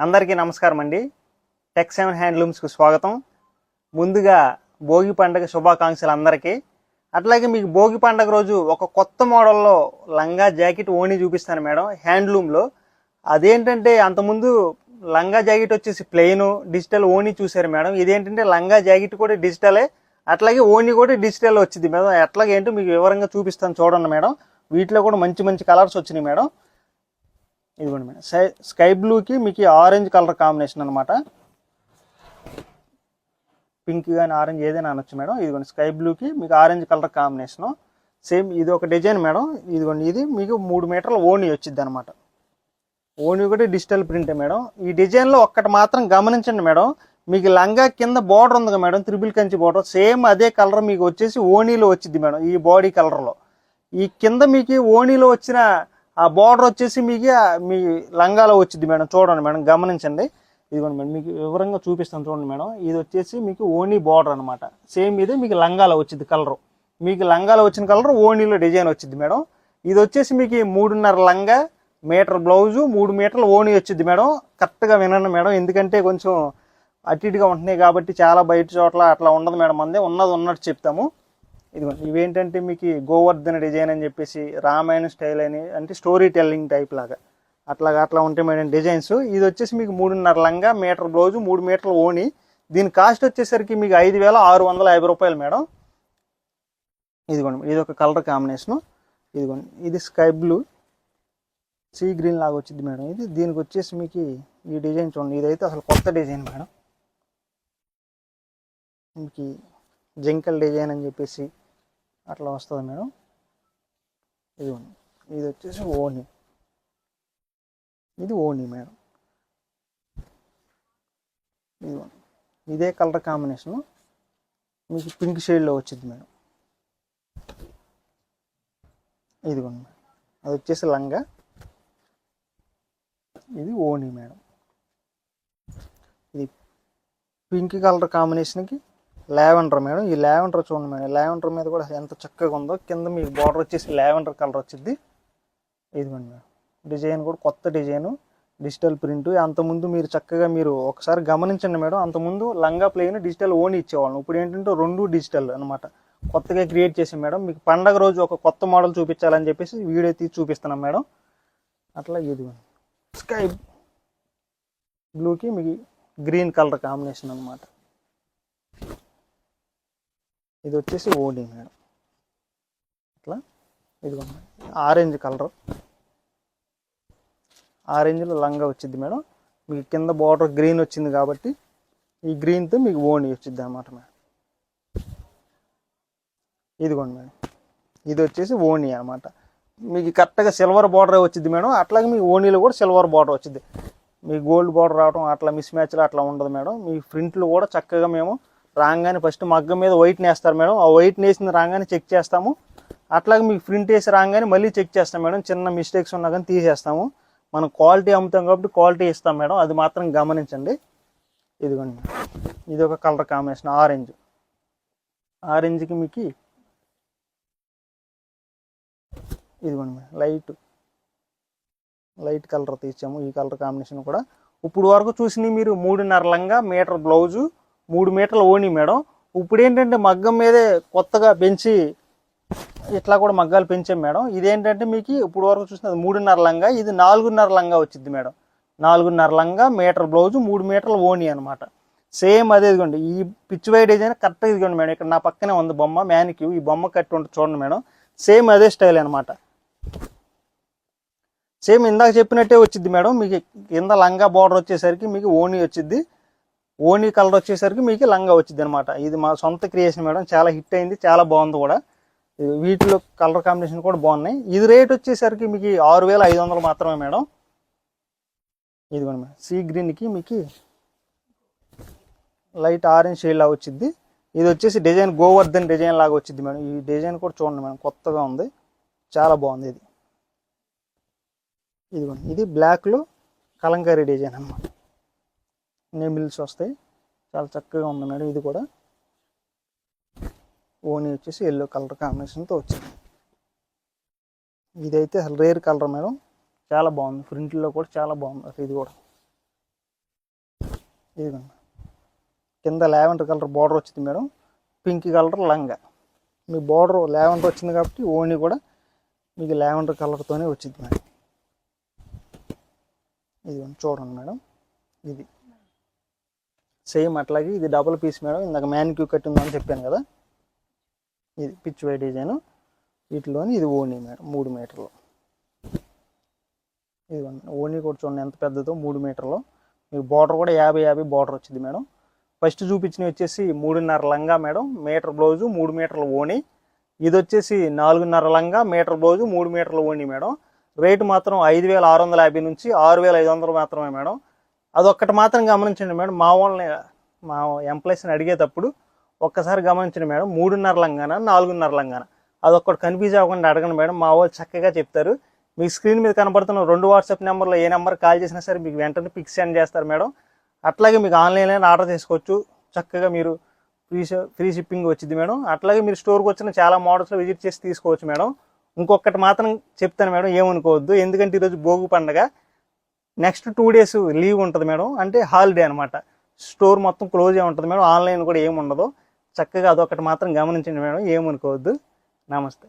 అందరికీ నమస్కారం అండి. టెక్7 హ్యాండ్లూమ్స్కు స్వాగతం. ముందుగా భోగి పండుగ శుభాకాంక్షలు అందరికీ. అట్లాగే మీకు భోగి పండుగ రోజు ఒక కొత్త మోడల్లో లంగా జాకెట్ ఓణి చూపిస్తాను మేడం హ్యాండ్లూమ్లో. అదేంటంటే అంతకుముందు లంగా జాకెట్ వచ్చేసి ప్లెయిన్ డిజిటల్ ఓణి చూసారు మేడం. ఇదేంటంటే లంగా జాకెట్ కూడా డిజిటలే, అట్లాగే ఓణి కూడా డిజిటల్ వచ్చింది మేడం. అట్లాగే ఏంటో మీకు వివరంగా చూపిస్తాను చూడండి మేడం. వీటిలో కూడా మంచి మంచి కలర్స్ వచ్చినాయి మేడం. ఇదిగోండి మేడం, స్కై బ్లూకి మీకు ఆరెంజ్ కలర్ కాంబినేషన్ అనమాట. పింక్ కానీ ఆరెంజ్ ఏదైనా అనొచ్చు మేడం. ఇదిగోండి స్కై బ్లూకి మీకు ఆరెంజ్ కలర్ కాంబినేషను. సేమ్ ఇది ఒక డిజైన్ మేడం. ఇదిగోండి ఇది మీకు 3 మీటర్ల ఓణి వచ్చింది అనమాట. ఓణి కూడా డిజిటల్ ప్రింటే మేడం. ఈ డిజైన్లో ఒక్కటి మాత్రం గమనించండి మేడం, మీకు లంగా కింద బార్డర్ ఉంది కదా madam, triple Kanchi border, same అదే కలర్ మీకు వచ్చేసి ఓణీలో వచ్చింది మేడం. ఈ బాడీ కలర్లో ఈ కింద మీకు ఓణీలో వచ్చిన ఆ బార్డర్ వచ్చేసి మీకు మీ లంగాలో వచ్చింది మేడం. చూడండి మేడం, గమనించండి. ఇదిగోండి మేడం, మీకు వివరంగా చూపిస్తాను చూడండి మేడం. ఇది వచ్చేసి మీకు ఓణీ బార్డర్ అనమాట. సేమ్ ఇదే మీకు లంగాలో వచ్చింది కలరు. మీకు లంగాలో వచ్చిన కలర్ ఓణీలో డిజైన్ వచ్చింది మేడం. ఇది వచ్చేసి మీకు 3.5 లంగా, మీటర్ బ్లౌజు, 3 మీటర్ల ఓణి వచ్చింది మేడం. కరెక్ట్గా వినండి మేడం, ఎందుకంటే కొంచెం అటు ఇటుగా ఉంటున్నాయి కాబట్టి చాలా బయట చోట్ల అట్లా ఉండదు మేడం. అందే ఉన్నది ఉన్నట్టు చెప్తాము. ఇదిగోండి ఇవేంటంటే మీకు గోవర్ధన డిజైన్ అని చెప్పేసి, రామాయణ స్టైల్ అని, అంటే స్టోరీ టెల్లింగ్ టైప్ లాగా అట్లా ఉంటాయి మేడం డిజైన్స్. ఇది వచ్చేసి మీకు 3.5 లంగా, మీటర్ బ్లౌజు, 3 మీటర్ల ఓణి. దీని కాస్ట్ వచ్చేసరికి మీకు 5,650 రూపాయలు మేడం. ఇదిగోండి ఇది ఒక కలర్ కాంబినేషను. ఇదిగోండి ఇది స్కై బ్లూ, సీ గ్రీన్ లాగా వచ్చింది మేడం. ఇది దీనికి వచ్చేసి మీకు ఈ డిజైన్ చూడండి, ఇదైతే అసలు కొత్త డిజైన్ మేడం. మీకు జంకల్ డిజైన్ అని చెప్పేసి అట్లా వస్తుంది మేడం. ఇదిగోండి ఇది వచ్చేసి ఓణి, ఇది ఓణి మేడం. ఇదిగోండి ఇదే కలర్ కాంబినేషను మీకు పింక్ షేడ్లో వచ్చింది మేడం. ఇదిగోండి మేడం, అది వచ్చేసి లంగా, ఇది ఓణి మేడం. ఇది పింక్ కలర్ కాంబినేషన్కి లావెండర్ మేడం. ఈ లావెండర్ చూడండి మేడం, లావెండర్ మీద కూడా ఎంత చక్కగా ఉందో. కింద మీకు బార్డర్ వచ్చేసి లావెండర్ కలర్ వచ్చింది. ఇదిగోండి మేడం, డిజైన్ కూడా కొత్త డిజైను, డిజిటల్ ప్రింట్. అంతకుముందు మీరు చక్కగా మీరు ఒకసారి గమనించండి మేడం, అంతకుముందు లంగా ప్లెయిన్ డిజిటల్ ఓణి ఇచ్చేవాళ్ళం. ఇప్పుడు ఏంటంటే 2 డిజిటల్ అనమాట, కొత్తగా క్రియేట్ చేసాం మేడం. మీకు పండగ రోజు ఒక కొత్త మోడల్ చూపించాలని చెప్పేసి వీడియో తీసి చూపిస్తున్నాం మేడం. అట్లా ఇదిగోండి స్కై బ్లూకి మీకు గ్రీన్ కలర్ కాంబినేషన్ అనమాట. ఇది వచ్చేసి ఓణి మేడం. అట్లా ఇదిగోండి ఆరెంజ్ కలర్, ఆరెంజ్లో లంగా వచ్చింది మేడం. మీకు కింద బార్డర్ గ్రీన్ వచ్చింది కాబట్టి ఈ గ్రీన్తో మీకు ఓణి వచ్చింది అనమాట మేడం. ఇదిగోండి మేడం, ఇది వచ్చేసి ఓణి అనమాట. మీకు కరెక్ట్గా సిల్వర్ బార్డర్ వచ్చింది మేడం. అట్లాగే మీ ఓణీలో కూడా సిల్వర్ బార్డర్ వచ్చింది. మీ గోల్డ్ బార్డర్ రావడం అట్లా మిస్ మ్యాచ్లో అట్లా ఉండదు మేడం. మీ ప్రింట్లు కూడా చక్కగా మేము రాగానే ఫస్ట్ మగ్గం మీద వైట్ వేస్తారు మేడం. ఆ వైట్ వేసిన రాగానే చెక్ చేస్తాము. అట్లాగే మీకు ప్రింట్ వేసి రాగానే మళ్ళీ చెక్ చేస్తాం మేడం. చిన్న మిస్టేక్స్ ఉన్నా కానీ తీసేస్తాము. మనం క్వాలిటీ అమ్ముతాం కాబట్టి క్వాలిటీ ఇస్తాం మేడం, అది మాత్రం గమనించండి. ఇదిగోండి ఇది ఒక కలర్ కాంబినేషన్ ఆరెంజ్. ఆరెంజ్కి మీకు ఇదిగోండి మేడం లైట్ కలర్ తీసాము. ఈ కలర్ కాంబినేషన్ కూడా ఇప్పుడు వరకు చూసినవి మీరు 3.5 లంగా, మీటర్ బ్లౌజు, 3 మీటర్ల ఓణి మేడం. ఇప్పుడు ఏంటంటే మగ్గం మీదే కొత్తగా పెంచి ఇట్లా కూడా మగ్గాలు పెంచాం మేడం. ఇదేంటంటే మీకు ఇప్పుడు వరకు చూసినది 3.5 లంగా, ఇది 4.5 లంగా వచ్చింది మేడం. 4.5 లంగా, మీటర్ బ్లౌజు, 3 మీటర్ల ఓణి అనమాట. సేమ్ అదే ఇదిగోండి ఈ పిచ్ వై డిజైన్ కరెక్ట్గా ఇదిగోండి మేడం. ఇక్కడ నా పక్కనే ఉంది బొమ్మ, మ్యానిక్యూ. ఈ బొమ్మ కట్టి ఉంటుంది చూడండి మేడం. సేమ్ అదే స్టైల్ అనమాట. సేమ్ ఇందాక చెప్పినట్టే వచ్చింది మేడం. మీకు కింద లంగా బార్డర్ వచ్చేసరికి మీకు ఓణి వచ్చింది, ఓణి కలర్ వచ్చేసరికి మీకు లంగా వచ్చింది అనమాట. ఇది మా సొంత క్రియేషన్ మేడం, చాలా హిట్ అయింది, చాలా బాగుంది కూడా. వీటిలో కలర్ కాంబినేషన్ కూడా బాగున్నాయి. ఇది రేట్ వచ్చేసరికి మీకు 6,500 మాత్రమే మేడం. ఇదిగోండి మేడం, సీ గ్రీన్కి మీకు లైట్ ఆరెంజ్ షేడ్ లాగా వచ్చింది. ఇది వచ్చేసి డిజైన్ గోవర్ధన్ డిజైన్ లాగా వచ్చింది మేడం. ఈ డిజైన్ కూడా చూడండి మేడం, కొత్తగా ఉంది, చాలా బాగుంది. ఇదిగోండి ఇది బ్లాక్లో కలంకారీ డిజైన్ అన్నమాట. నెమిల్స్ వస్తాయి, చాలా చక్కగా ఉంది మేడం. ఇది కూడా ఓణి వచ్చేసి ఎల్లో కలర్ కాంబినేషన్తో వచ్చింది. ఇదైతే అసలు రేర్ కలర్ మేడం, చాలా బాగుంది. ప్రింట్లో కూడా చాలా బాగుంది ఇది కూడా. ఇదిగోండి కింద లావెండర్ కలర్ బార్డర్ వచ్చింది మేడం, పింక్ కలర్ లంగా. మీ బార్డర్ లావెండర్ వచ్చింది కాబట్టి ఓణి కూడా మీకు లావెండర్ కలర్తోనే వచ్చింది మేడం. ఇదిగోండి చూడండి మేడం, ఇది సేమ్ అట్లాగే ఇది డబుల్ పీస్ మేడం. ఇందాక మ్యానిక్యూ కట్ ఉందని చెప్పాను కదా, ఇది పిచ్ వై డిజైన్. వీటిలోని ఇది ఓణి మేడం 3 మీటర్లు. ఇదిగోండి ఓణి కూడా చూడండి ఎంత పెద్దదో 3 మీటర్లు. మీకు బార్డర్ కూడా 50-50 బార్డర్ వచ్చింది మేడం. ఫస్ట్ చూపించినవి వచ్చేసి 3.5 లంగా మేడం, మీటర్ బ్లౌజు 3 మీటర్ల ఓణి. ఇది వచ్చేసి 4.5 లంగా, మీటర్ బ్లౌజు 3 మీటర్ల ఓణి మేడం. రేటు మాత్రం 5,650 నుంచి 6,500 మాత్రమే మేడం. అదొక్కటి మాత్రం గమనించండి మేడం, మా ఎంప్లాయీస్ని అడిగేటప్పుడు ఒక్కసారి గమనించండి మేడం, 3.5 లంగానా 4.5 లంగానా అదొక్కటి కన్ఫ్యూజ్ అవ్వకుండా అడగండి మేడం, మా వాళ్ళు చక్కగా చెప్తారు. మీకు స్క్రీన్ మీద కనబడుతున్న 2 వాట్సాప్ నెంబర్లో ఏ నెంబర్ కాల్ చేసినా సరే మీకు వెంటనే పిక్స్ సెండ్ చేస్తారు మేడం. అట్లాగే మీకు ఆన్లైన్లో ఆర్డర్ చేసుకోవచ్చు, చక్కగా మీరు ఫ్రీ షిప్పింగ్ వచ్చింది మేడం. అట్లాగే మీరు స్టోర్కి వచ్చిన చాలా మోడల్స్లో విజిట్ చేసి తీసుకోవచ్చు మేడం. ఇంకొకటి మాత్రం చెప్తాను మేడం, ఏమనుకోవద్దు, ఎందుకంటే ఈరోజు భోగి పండగ, నెక్స్ట్ 2 days లీవ్ ఉంటుంది మేడం, అంటే హాలిడే అనమాట. స్టోర్ మొత్తం క్లోజ్ ఉంటుంది మేడం, ఆన్లైన్ కూడా ఏమి ఉండదు. చక్కగా అదొకటి మాత్రం గమనించండి మేడం, ఏమనుకోవద్దు. నమస్తే.